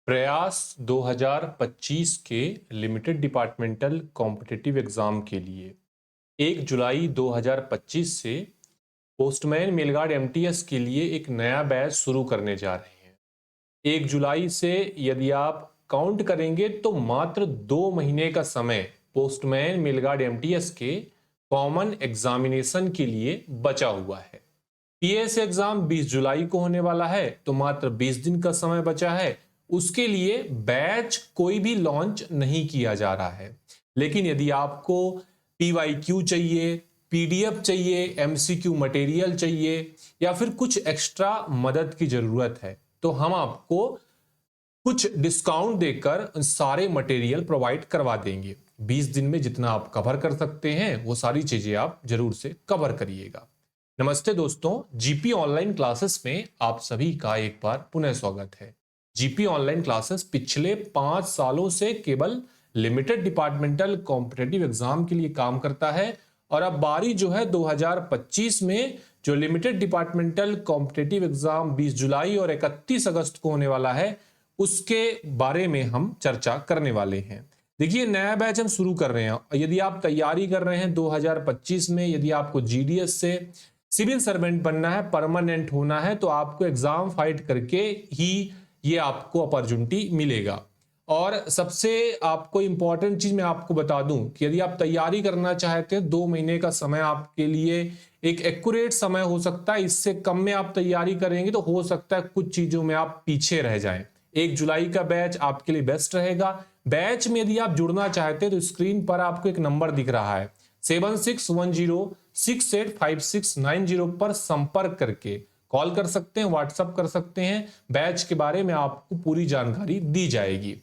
प्रयास 2025 के limited departmental competitive exam के लिए 1 जुलाई 2025 से पोस्टमैन मेलगार्ड एमटीएस के लिए एक नया बैच शुरू करने जा रहे हैं। 1 जुलाई से यदि आप काउंट करेंगे तो मात्र 2 महीने का समय पोस्टमैन मेलगार्ड एमटीएस के कॉमन एग्जामिनेशन के लिए बचा हुआ है। पीएस एग्जाम 20 जुलाई को होने वाला है, तो मात्र 20 दिन का समय बचा है। उसके लिए बैच कोई भी लॉन्च नहीं किया जा रहा है। लेकिन यदि आपको पीवाईक्यू चाहिए, पीडीएफ चाहिए, एमसीक्यू मटेरियल चाहिए या फिर कुछ एक्स्ट्रा मदद की जरूरत है, तो हम आपको कुछ डिस्काउंट देकर सारे मटेरियल प्रोवाइड करवा देंगे। 20 दिन में जितना आप कवर कर सकते हैं वो सारी चीजें आप जरूर से कवर करिएगा। नमस्ते दोस्तों, जीपी ऑनलाइन क्लासेस में आप सभी का एक बार पुनः स्वागत है। जीपी ऑनलाइन क्लासेस पिछले 5 सालों से केवल लिमिटेड डिपार्टमेंटल कॉम्पिटिटिव एग्जाम के लिए काम करता है और अब बारी जो है 2025 में जो लिमिटेड डिपार्टमेंटल कॉम्पिटिटिव एग्जाम 20 जुलाई और 31 अगस्त को होने वाला है उसके बारे में हम चर्चा करने वाले हैं। देखिए, नया बैच हम शुरू कर रहे हैं। यदि आप तैयारी कर रहे हैं 2025 में, यदि आपको जीडीएस से सिविल सर्वेंट बनना है, परमानेंट होना है, तो आपको एग्जाम फाइट करके ही ये आपको अपॉर्चुनिटी मिलेगा। और सबसे आपको इंपॉर्टेंट चीज मैं आपको बता दूं कि यदि आप तैयारी करना चाहते हैं, 2 महीने का समय आपके लिए एक एक्यूरेट समय हो सकता है। इससे कम में आप तैयारी करेंगे तो हो सकता है कुछ चीजों में आप पीछे रह जाएं। 1 जुलाई का बैच आपके लिए बेस्ट रहेगा। बैच में यदि आप जुड़ना चाहते हैं तो स्क्रीन पर आपको एक नंबर दिख रहा है 7610685690 पर संपर्क करके कॉल कर सकते हैं, व्हाट्सएप कर सकते हैं। बैच के बारे में आपको पूरी जानकारी दी जाएगी।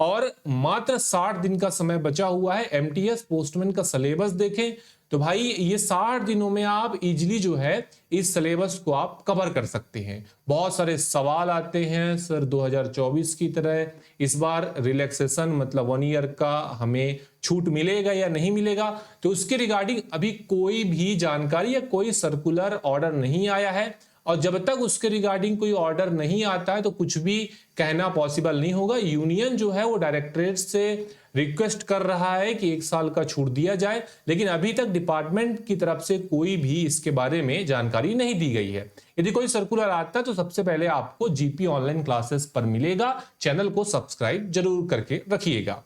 और मात्र 60 दिन का समय बचा हुआ है। एमटीएस पोस्टमैन का सिलेबस देखें तो भाई ये 60 दिनों में आप इजीली जो है इस सिलेबस को आप कवर कर सकते हैं। बहुत सारे सवाल आते हैं सर 2024 की तरह इस बार रिलैक्सेशन मतलब 1 ईयर का हमें छूट मिलेगा या नहीं मिलेगा, तो उसके रिगार्डिंग अभी कोई भी जानकारी या कोई सर्कुलर ऑर्डर नहीं आया है। और जब तक उसके रिगार्डिंग कोई ऑर्डर नहीं आता है तो कुछ भी कहना पॉसिबल नहीं होगा। यूनियन जो है वो डायरेक्टरेट से रिक्वेस्ट कर रहा है कि 1 साल का छूट दिया जाए, लेकिन अभी तक डिपार्टमेंट की तरफ से कोई भी इसके बारे में जानकारी नहीं दी गई है। यदि कोई सर्कुलर आता है तो सबसे पहले आपको जीपी ऑनलाइन क्लासेस पर मिलेगा। चैनल को सब्सक्राइब जरूर करके रखिएगा।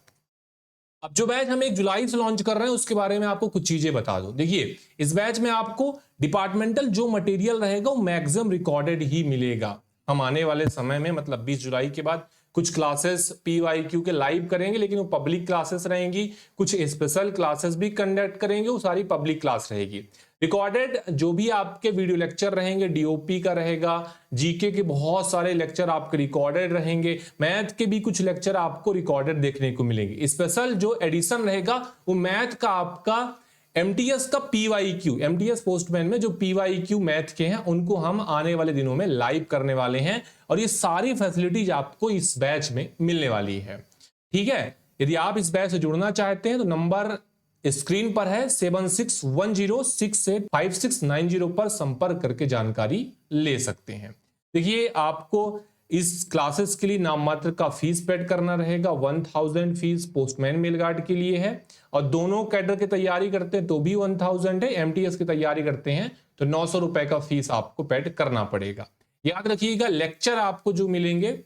अब जो बैच हम 1 जुलाई से लॉन्च कर रहे हैं उसके बारे में आपको कुछ चीजें बता दो। देखिए, इस बैच में आपको डिपार्टमेंटल जो मटेरियल रहेगा वो मैक्सिमम रिकॉर्डेड ही मिलेगा। हम आने वाले समय में मतलब 20 जुलाई के बाद कुछ क्लासेस पीवाईक्यू के लाइव करेंगे, लेकिन वो पब्लिक क्लासेस रहेंगी। कुछ स्पेशल क्लासेस भी कंडक्ट करेंगे, वो सारी पब्लिक क्लास रहेगी। रिकॉर्डेड जो भी आपके वीडियो लेक्चर रहेंगे, डीओपी का रहेगा, जीके के बहुत सारे लेक्चर आपके रिकॉर्डेड रहेंगे, मैथ के भी कुछ लेक्चर आपको रिकॉर्डेड देखने को मिलेंगे। स्पेशल जो एडिशन रहेगा वो मैथ का आपका एमटीएस का पीवाईक्यू, एमटीएस पोस्टमैन में जो पीवाईक्यू मैथ के हैं उनको हम आने वाले दिनों में लाइव करने वाले हैं और ये सारी फैसिलिटीज आपको इस बैच में मिलने वाली है। ठीक है, यदि आप इस बैच से जुड़ना चाहते हैं तो नंबर स्क्रीन पर है 7610685690 पर संपर्क करके जानकारी ले सकते हैं। देखिए, आपको इस क्लासेस के लिए नाम मात्र का फीस पेड करना रहेगा। 1000 फीस पोस्टमैन मेलगार्ड के लिए है और दोनों कैडर की तैयारी करते हैं तो भी 1000 है। एमटीएस की तैयारी करते हैं तो 900 रुपए का फीस आपको पेड करना पड़ेगा। याद रखिएगा, लेक्चर आपको जो मिलेंगे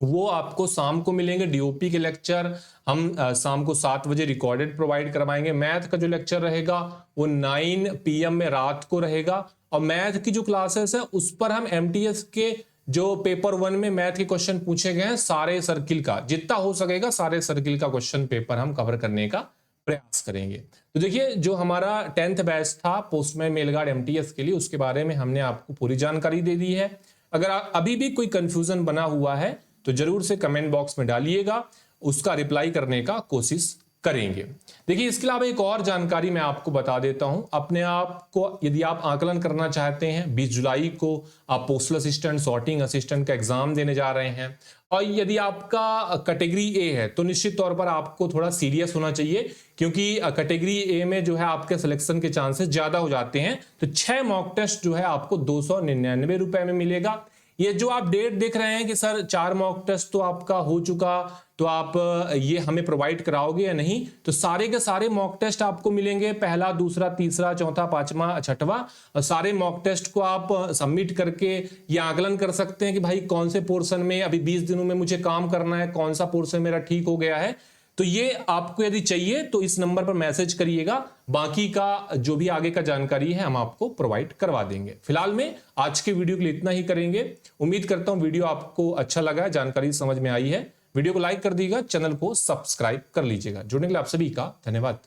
वो आपको शाम को मिलेंगे। डीओपी के लेक्चर हम शाम को 7 बजे रिकॉर्डेड प्रोवाइड करवाएंगे। मैथ का जो लेक्चर रहेगा वो 9 PM में रात को रहेगा और मैथ की जो क्लासेस है उस पर हम एमटीएस के जो पेपर 1 में मैथ के क्वेश्चन पूछे गए हैं सारे सर्किल का जितना हो सकेगा सारे सर्किल का क्वेश्चन पेपर हम कवर करने का प्रयास करेंगे। तो देखिए, जो हमारा 10th बैच था पोस्टमैन मेलगार्ड एमटीएस के लिए उसके बारे में हमने आपको पूरी जानकारी दे दी है। अगर अभी भी कोई कंफ्यूजन बना हुआ है तो जरूर से कमेंट बॉक्स में डालिएगा, उसका रिप्लाई करने का कोशिश करेंगे। देखिए, इसके अलावा एक और जानकारी मैं आपको बता देता हूं। अपने आप को यदि आप आकलन करना चाहते हैं, 20 जुलाई को आप पोस्टल असिस्टेंट, सॉर्टिंग असिस्टेंट का एग्जाम देने जा रहे हैं और यदि आपका कैटेगरी ए है तो निश्चित तौर पर आपको थोड़ा सीरियस होना चाहिए, क्योंकि कैटेगरी ए में जो है आपके सिलेक्शन के चांसेस ज्यादा हो जाते हैं। तो 6 मॉक टेस्ट जो है आपको 299 रुपए में मिलेगा। ये जो आप डेट देख रहे हैं कि सर 4 मॉक टेस्ट तो आपका हो चुका, तो आप ये हमें प्रोवाइड कराओगे या नहीं, तो सारे के सारे मॉक टेस्ट आपको मिलेंगे, पहला, दूसरा, तीसरा, चौथा, पांचवा, छठवां, और सारे मॉक टेस्ट को आप सबमिट करके ये आकलन कर सकते हैं कि भाई कौन से पोर्शन में अभी 20 दिनों में मुझे काम करना है, कौन सा पोर्शन मेरा ठीक हो गया है। तो ये आपको यदि चाहिए तो इस नंबर पर मैसेज करिएगा, बाकी का जो भी आगे का जानकारी है हम आपको प्रोवाइड करवा देंगे। फिलहाल में आज के वीडियो के लिए इतना ही करेंगे। उम्मीद करता हूं वीडियो आपको अच्छा लगा है, जानकारी समझ में आई है। वीडियो को लाइक कर दीजिएगा, चैनल को सब्सक्राइब कर लीजिएगा। जुड़ने के लिए आप सभी का धन्यवाद।